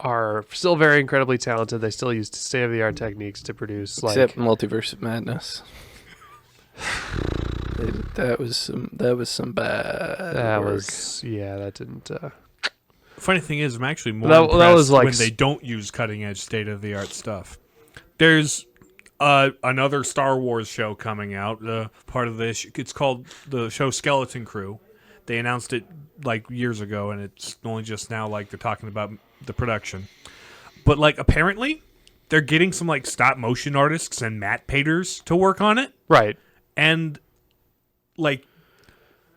are still very incredibly talented. They still use state-of-the-art techniques to produce. Except Multiverse of Madness. That was some bad. That work. was that didn't. Funny thing is, I'm actually more That impressed was like when they don't use cutting-edge, state-of-the-art stuff. There's another Star Wars show coming out. Part of this, it's called the show Skeleton Crew. They announced it like years ago, and it's only just now like they're talking about the production. But like apparently, they're getting some like stop motion artists and matte painters to work on it, Right. and like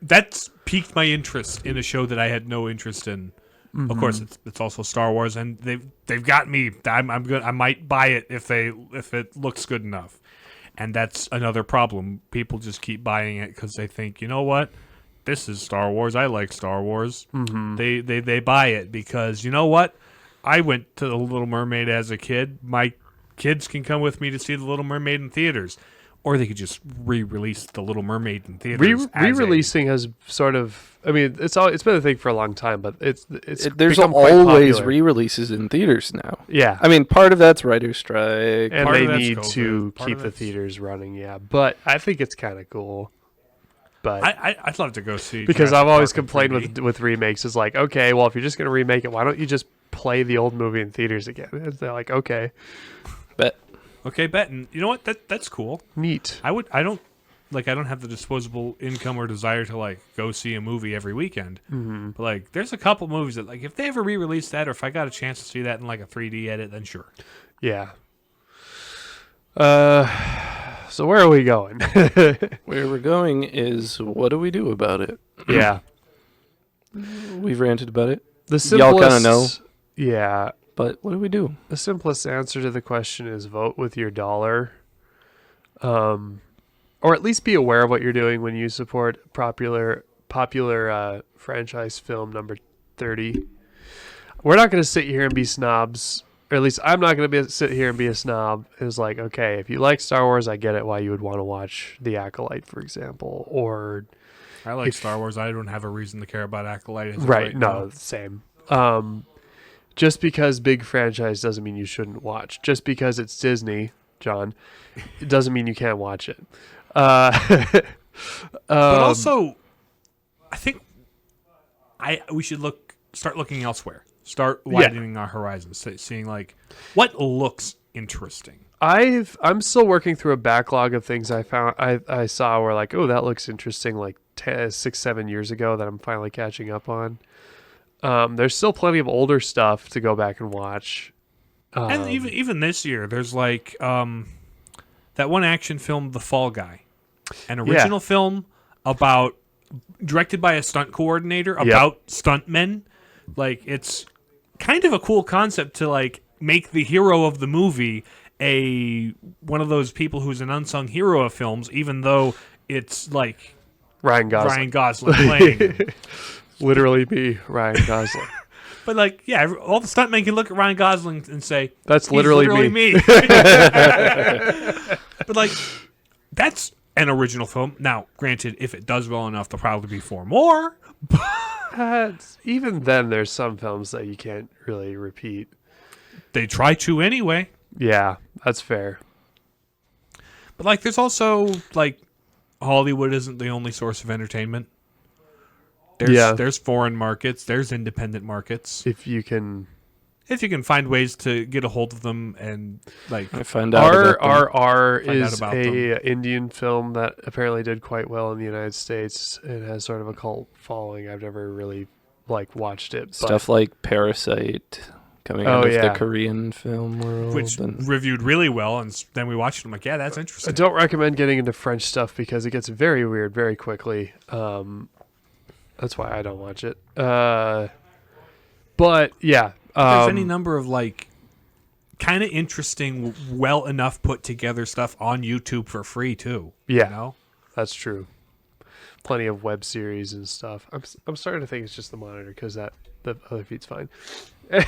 that's piqued my interest in a show that I had no interest in. Of course, it's also Star Wars, and they've got me. I'm good. I might buy it if it looks good enough, and that's another problem. People just keep buying it because they think, you know what, this is Star Wars. I like Star Wars. They buy it because, you know what, I went to the Little Mermaid as a kid. My kids can come with me to see the Little Mermaid in theaters. Or they could just re-release The Little Mermaid in theaters. Re-releasing has sort of. I mean, it's been a thing for a long time, but there's become always re-releases in theaters now. Yeah, I mean, part of that's writer's strike, and part they of that's need COVID, to part keep of the it's- theaters running. Yeah, but I think it's kind of cool. But I'd love to go see because Jurassic I've always Park in complained 3D. with remakes, is like, okay, well, if you're just gonna remake it, why don't you just play the old movie in theaters again? And they're like, okay, but Okay, bet. And you know what? That's cool. neat. I don't have the disposable income or desire to like go see a movie every weekend. Mm-hmm. But like, there's a couple movies that like if they ever re-release that, or if I got a chance to see that in like a 3D edit, then sure. Yeah. So where are we going? where we're going is, what do we do about it? Yeah. We've ranted about it, The simplest, Y'all kinda know. Yeah. but what do we do? The simplest answer to the question is vote with your dollar. Or at least be aware of what you're doing when you support popular franchise film number 30. We're not going to sit here and be snobs, or at least I'm not going to sit here and be a snob. It's like, okay, if you like Star Wars, I get it why you would want to watch The Acolyte, for example, or I like Star Wars. I don't have a reason to care about Acolyte. as of right, now. no, same. Just because big franchise doesn't mean you shouldn't watch. Just because it's Disney, John, it doesn't mean you can't watch it. But also, I think we should start looking elsewhere. Start widening our horizons, seeing like what looks interesting. I'm still working through a backlog of things I saw where like, oh, that looks interesting, like 6-7 years ago, that I'm finally catching up on. There's still plenty of older stuff to go back and watch. And even this year, there's like that one action film, The Fall Guy, an original film directed by a stunt coordinator about stuntmen. Like, it's kind of a cool concept to like make the hero of the movie one of those people who's an unsung hero of films, even though it's like Ryan Gosling playing him. literally be Ryan Gosling. But like, yeah, all the stuntmen can look at Ryan Gosling and say, That's "He's literally me." But like, that's an original film. Now, granted, if it does well enough, there'll probably be 4 more. Even then, there's some films that you can't really repeat. They try to anyway. Yeah, that's fair. But like, there's also like, Hollywood isn't the only source of entertainment. There's foreign markets. There's independent markets. If you can find ways to get a hold of them and like, I find out about them. RRR Find out is about a Indian film that apparently did quite well in the United States and has sort of a cult following. I've never really watched it. Stuff like Parasite coming out of the Korean film world, which and reviewed really well, and then we watched it. I'm like, yeah, that's I interesting. don't recommend getting into French stuff because it gets very weird very quickly. That's why I don't watch it. But yeah, There's any number of like kind of interesting, well enough put together stuff on YouTube for free too. Yeah. You know? That's true. Plenty of web series and stuff. I'm starting to think it's just the monitor because the other feed's fine.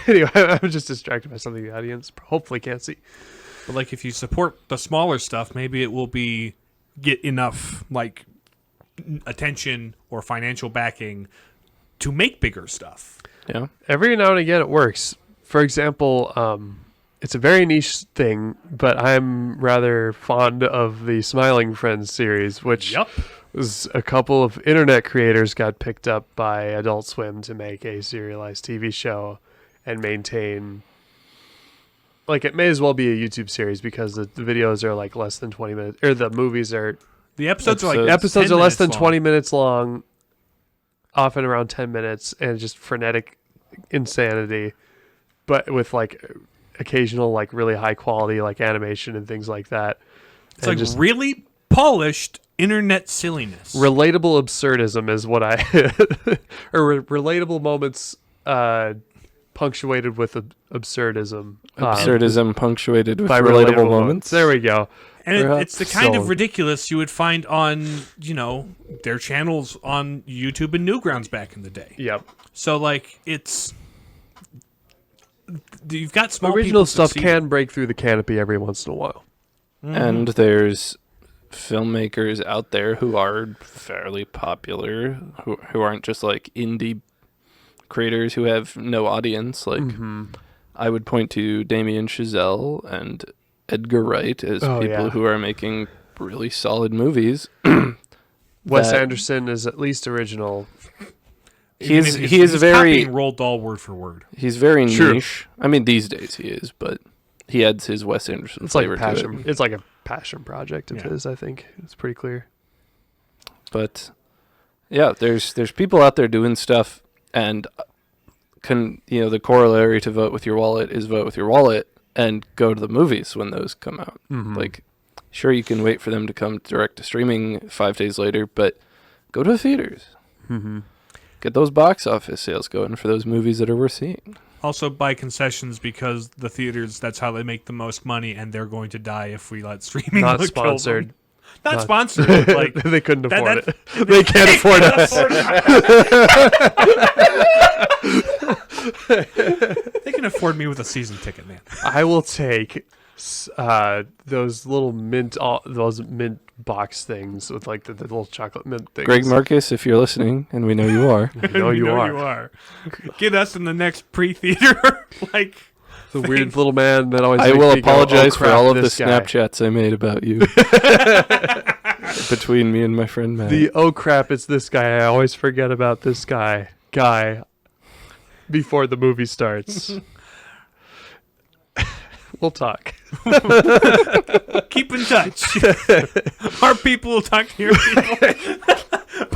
Anyway, I'm just distracted by something the audience hopefully can't see. But like, if you support the smaller stuff, maybe it will get enough like attention or financial backing to make bigger stuff. Yeah. Every now and again it works. For example, it's a very niche thing, but I'm rather fond of the Smiling Friends series, which was a couple of internet creators got picked up by Adult Swim to make a serialized TV show and maintain. Like, it may as well be a YouTube series because the videos are like less than 20 minutes, or the movies are. The episodes are like episodes 10 are less than minutes 20 minutes long, often around 10 minutes, and just frenetic insanity, but with like occasional like really high quality like animation and things like that. It's and like just really polished internet silliness. relatable absurdism is what I or relatable moments punctuated with absurdism. Absurdism punctuated with by relatable moments. There we go. And it's the kind of Sold. ridiculous you would find on, their channels on YouTube and Newgrounds back in the day. Yep. So, like, you've got small Original people stuff succeeding. can break through the canopy every once in a while. And there's filmmakers out there who are fairly popular, who aren't just like indie creators who have no audience. Like, I would point to Damien Chazelle and Edgar Wright as people who are making really solid movies. Wes Anderson is at least original. He is He's very copying Roald Dahl word for word. He's very True. niche. I mean, these days he is, but he adds his Wes Anderson It's like flavor a passion. to it. It's like a passion project of Yeah. his. I think it's pretty clear. But yeah, there's people out there doing stuff, and the corollary to vote with your wallet is vote with your wallet and go to the movies when those come out. Like, sure, you can wait for them to come direct to streaming 5 days later, but go to the theaters. Get those box office sales going for those movies that are worth seeing. Also buy concessions because the theaters, that's how they make the most money, and they're going to die if we let streaming Not kill them. sponsored. Not sponsored. But like They couldn't afford that- it. They can't afford us. they can afford me with a season ticket, man. I will take those little mint box things with like the little chocolate mint things. Greg Marcus, if you're listening, and we know you are, I know We you know are. you are. Get us in the next pre-theater. Like The weird little man that always. I makes will me go, apologize "Oh, for crap, all of the this guy." Snapchats I made about you between me and my friend Matt. The oh crap, it's this guy. I always forget about this guy. Before the movie starts. We'll talk. keep in touch. Our people will talk to your people.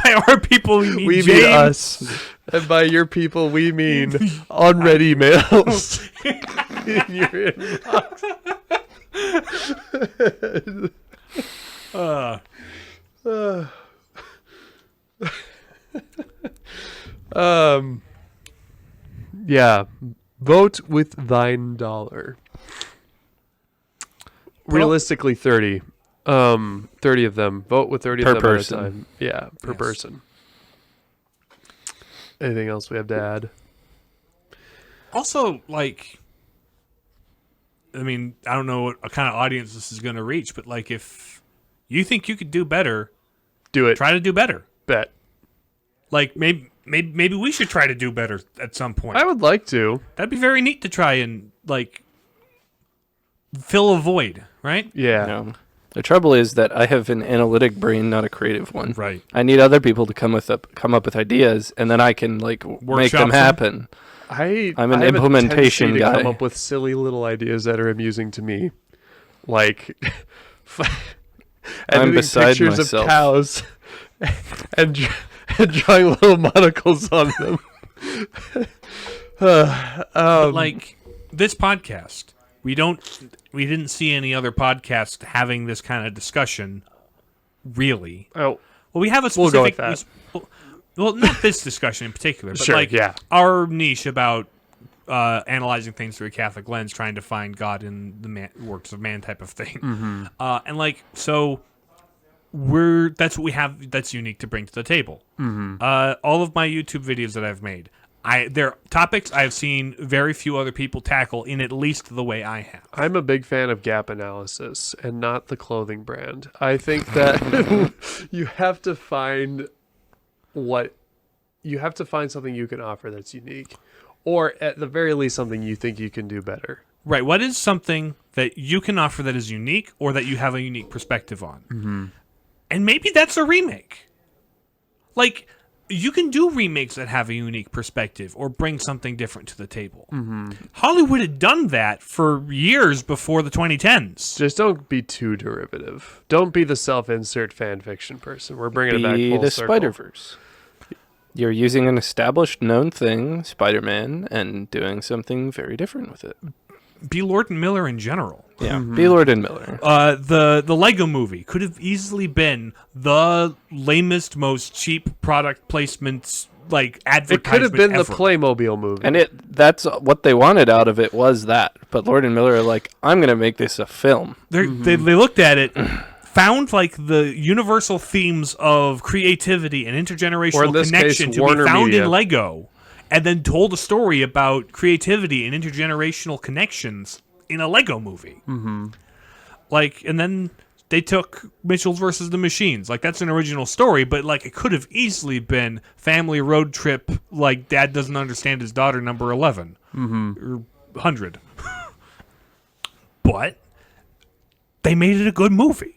By our people, we mean We James. mean us. And by your people, we mean unread emails in your inbox. Yeah. Vote with thine dollar. Realistically, 30. 30 of them. Vote with 30 Per of them person. at a time. Yeah, per Yes. person. Anything else we have to add? Also, like, I mean, I don't know what kind of audience this is going to reach, but like, if you think you could do better, Do it. try to do better. Bet. Like, maybe we should try to do better at some point. I would like to. That'd be very neat to try and like fill a void, right? Yeah. No. The trouble is that I have an analytic brain, not a creative one. Right. I need other people to come up with ideas, and then I can make Workshop them them? happen. I I'm an have a implementation tendency to guy. come up with silly little ideas that are amusing to me, like editing beside pictures myself. of cows and drawing little monocles on them. But like this podcast, we didn't see any other podcast having this kind of discussion. Really? Oh, Well, we have a We'll go specific. with that. Well, not this discussion in particular, but Sure, like yeah. our niche about analyzing things through a Catholic lens, trying to find God in the works of man type of thing, Mm-hmm. and like so, that's what we have that's unique to bring to the table. Mm-hmm. All of my YouTube videos that I've made, they're topics I've seen very few other people tackle in at least the way I have. I'm a big fan of gap analysis and not the clothing brand. I think that you have to find what you have to find something you can offer that's unique, or at the very least something you think you can do better. Right. What is something that you can offer that is unique or that you have a unique perspective on? Mm-hmm. And maybe that's a remake. Like, you can do remakes that have a unique perspective or bring something different to the table. Mm-hmm. Hollywood had done that for years before the 2010s. Just don't be too derivative. Don't be the self-insert fan fiction person. We're bringing it back full the circle. Spider-Verse. You're using an established known thing, Spider-Man, and doing something very different with it. Be Lord and Miller in general. Yeah, be Lord and Miller. The Lego movie could have easily been the lamest, most cheap product placements, like advertisement. It could have been ever. the Playmobil movie. And that's what they wanted out of it was that. But Lord and Miller are like, I'm going to make this a film. They looked at it, found like the universal themes of creativity and intergenerational connection to be found in Lego, and then told a story about creativity and intergenerational connections in a Lego movie. Mm-hmm. Like, and then they took Mitchell versus the Machines. Like, that's an original story, but like it could have easily been family road trip. Like, dad doesn't understand his daughter, number 11 or 100. But they made it a good movie.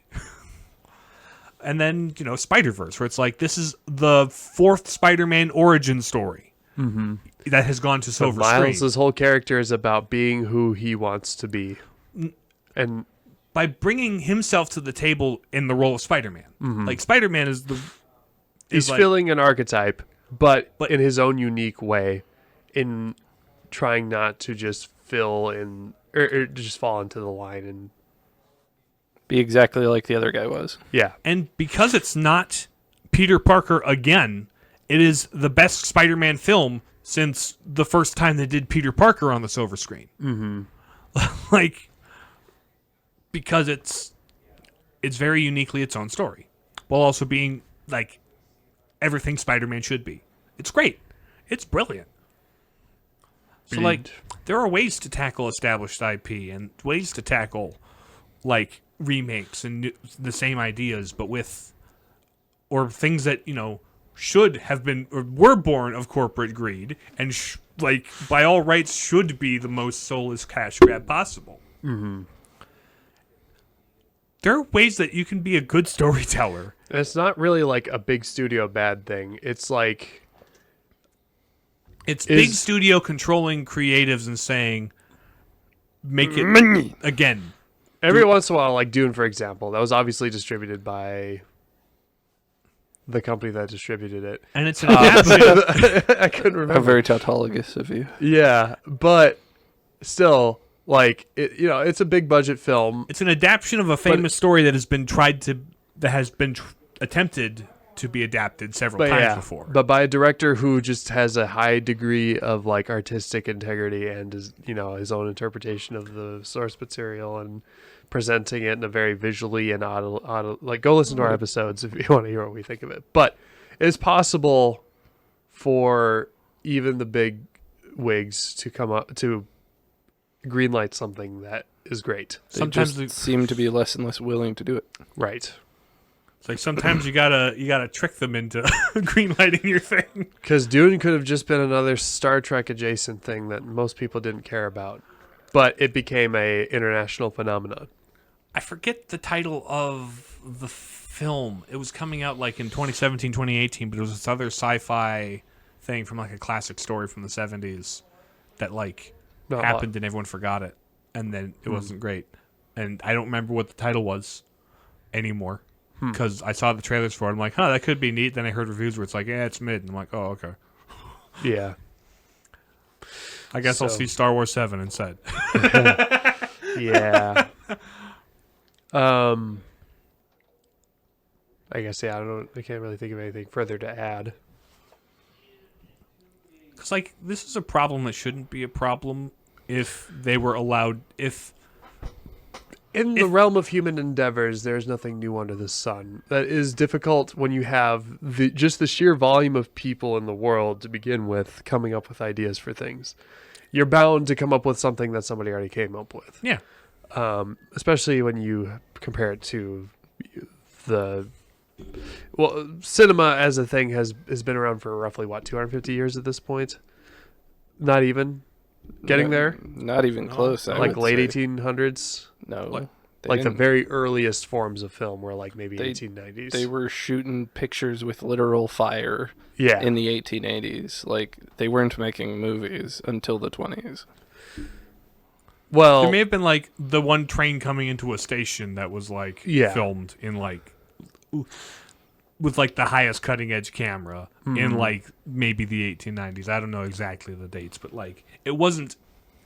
And then, you know, Spider-Verse, where it's like, this is the 4th Spider-Man origin story. Mm-hmm. That has gone to silver screen. Miles' whole character is about being who he wants to be, and by bringing himself to the table in the role of Spider-Man, like Spider-Man is he's like, filling an archetype, but in his own unique way, in trying not to just fill in or just fall into the line and be exactly like the other guy was. Yeah, and because it's not Peter Parker again. It is the best Spider-Man film since the first time they did Peter Parker on the silver screen. Mm-hmm. Like, because it's very uniquely its own story, while also being like everything Spider-Man should be. It's great. It's brilliant. So, like, there are ways to tackle established IP and ways to tackle like remakes and the same ideas, but with or things that should have been or were born of corporate greed and like by all rights should be the most soulless cash grab possible. Mm-hmm. There are ways that you can be a good storyteller. And it's not really like a big studio bad thing. It's like big studio controlling creatives and saying make it again. Every once in a while, like Dune, for example, that was obviously distributed by the company that distributed it. And it's an adaptation. I couldn't remember. How very tautologous of you. Yeah, but still, like, it's a big budget film. It's an adaptation of a famous story that has been attempted to be adapted several times before. But by a director who just has a high degree of like artistic integrity and is, his own interpretation of the source material and presenting it in a very visually and like go listen to our episodes if you want to hear what we think of it. But it's possible for even the big wigs to come up to greenlight something that is great. Sometimes they seem to be less and less willing to do it. Right. It's like sometimes you gotta trick them into greenlighting your thing. Because Dune could have just been another Star Trek adjacent thing that most people didn't care about, but it became a international phenomenon. I forget the title of the film. It was coming out like in 2017, 2018, but it was this other sci-fi thing from like a classic story from the 70s that like happened and everyone forgot it, and then it wasn't great. And I don't remember what the title was anymore. Because I saw the trailers for it. I'm like, that could be neat. Then I heard reviews where it's like, it's mid. And I'm like, oh, okay. Yeah. I guess I'll see Star Wars 7 instead. Yeah. I guess, I can't really think of anything further to add. Because, like, this is a problem that shouldn't be a problem if they were allowed, In the realm of human endeavors, there's nothing new under the sun. That is difficult when you have just the sheer volume of people in the world to begin with coming up with ideas for things. You're bound to come up with something that somebody already came up with. Yeah. Especially when you compare it to the Well, cinema as a thing has been around for roughly, 250 years at this point? Not even? Getting there? Not even No. close. I Like would late say. 1800s? No. Like- They Like the didn't. very earliest forms of film were like maybe They- 1890s. They were shooting pictures with literal fire yeah. in the 1880s. Like, they weren't making movies until the 20s. Well, There may have been like the one train coming into a station that was like Yeah. filmed in like with like the highest cutting edge camera Mm-hmm. in like maybe the 1890s. I don't know exactly the dates, but like it wasn't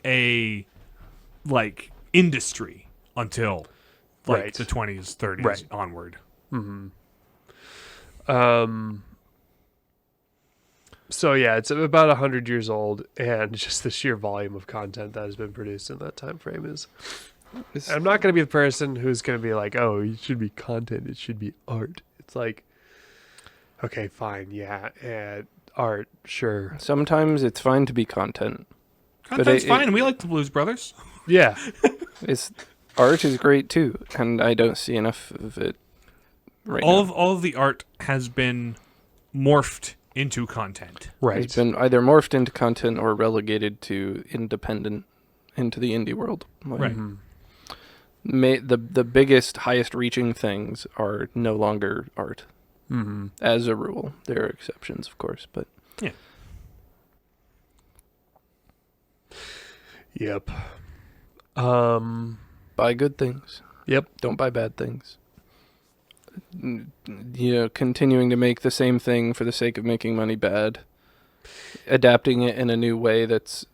a like industry until like Right. the 20s, 30s Right. onward. So yeah, it's about 100 years old, and just the sheer volume of content that has been produced in that time frame is. I'm not going to be the person who's going to be like, "Oh, it should be content. It should be art." It's like, okay, fine, yeah, and art, sure, Sometimes it's fine to be content. Content's it- fine. We like the Blues Brothers. yeah, It's art is great too, and I don't see enough of it right now. All of the art has been morphed into content. right. It's been either morphed into content or relegated to independent, into the indie world. Like, Right. the biggest, highest reaching things are no longer art. Mm-hmm. As a rule, there are exceptions, of course, but Yep. buy good things. Yep. Don't buy bad things. Continuing to make the same thing for the sake of making money bad. Adapting it in a new way that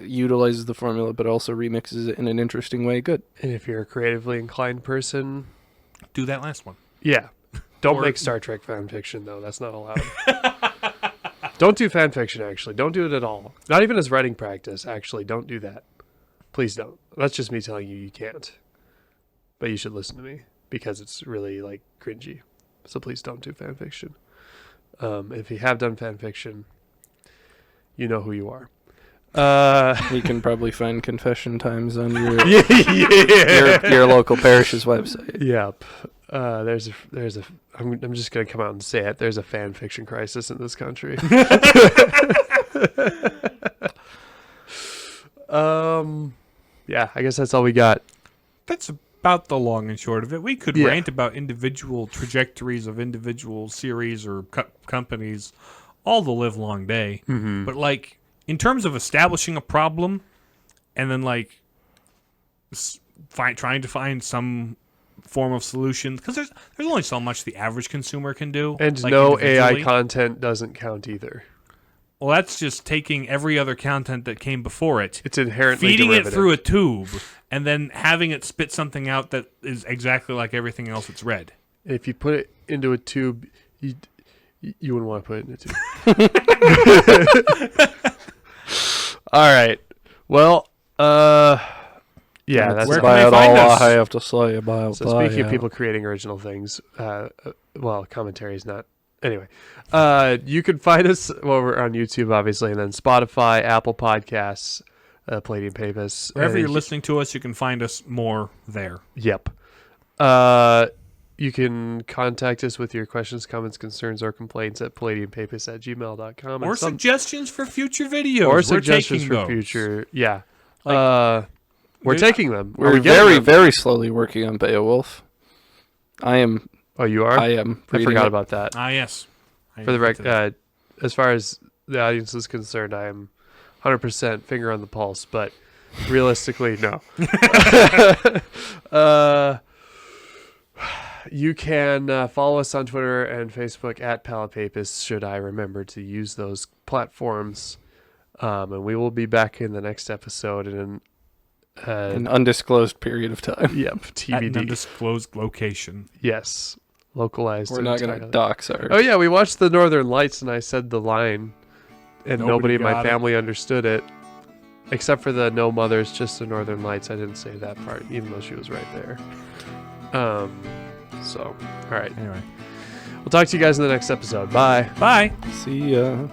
utilizes the formula but also remixes it in an interesting way, good. And if you're a creatively inclined person, Do that last one. yeah, don't Or- make Star Trek fan fiction though. That's not allowed. Don't do fan fiction. Actually, don't do it at all. Not even as writing practice. Actually, don't do that. Please don't. That's just me telling you you can't. But you should listen to me because it's really like cringy. So please don't do fan fiction. If you have done fan fiction, you know who you are. You can probably find confession times on your yeah. your local parish's website. Yep. There's a. I'm just gonna come out and say it. There's a fan fiction crisis in this country. Yeah. I guess that's all we got. That's about the long and short of it. We could Yeah. rant about individual trajectories of individual series or companies all the live long day. Mm-hmm. But like in terms of establishing a problem and then like trying to find some form of solution, because there's only so much the average consumer can do. And like, no AI individually. content doesn't count either. Well, that's just taking every other content that came before it, It's inherently feeding derivative. it through a tube, and then having it spit something out that is exactly like everything else it's read. If you put it into a tube, you wouldn't want to put it in a tube. All right. Well, yeah, that's Where it. can they about find all us? I have to say about So speaking of people creating original things, well, commentary is not. Anyway, you can find us over on YouTube, obviously, and then Spotify, Apple Podcasts, Palladium Papers. Wherever you're listening to us, you can find us more there. Yep. You can contact us with your questions, comments, concerns, or complaints at palladiumpapers@gmail.com. Or suggestions for future videos. or We're suggestions taking for those. future. Yeah. Like, we're we- taking them. Are We're we getting very, them? very slowly working on Beowulf. I am. Oh, you are? I am. I reading forgot it. about that. Ah, yes. For the record, as far as the audience is concerned, I am 100% finger on the pulse, but realistically, no. You can follow us on Twitter and Facebook at Palapapis, should I remember to use those platforms. And we will be back in the next episode in An undisclosed period of time. yep, At an TBD. undisclosed location. Yes, localized. We're not going to entirely. dox our. Oh yeah, we watched the Northern Lights, and I said the line, and nobody Nobody in my got it. family understood it, except for the no mothers, just the Northern Lights. I didn't say that part, even though she was right there. So, all right, Anyway. we'll talk to you guys in the next episode. Bye. Bye. See ya.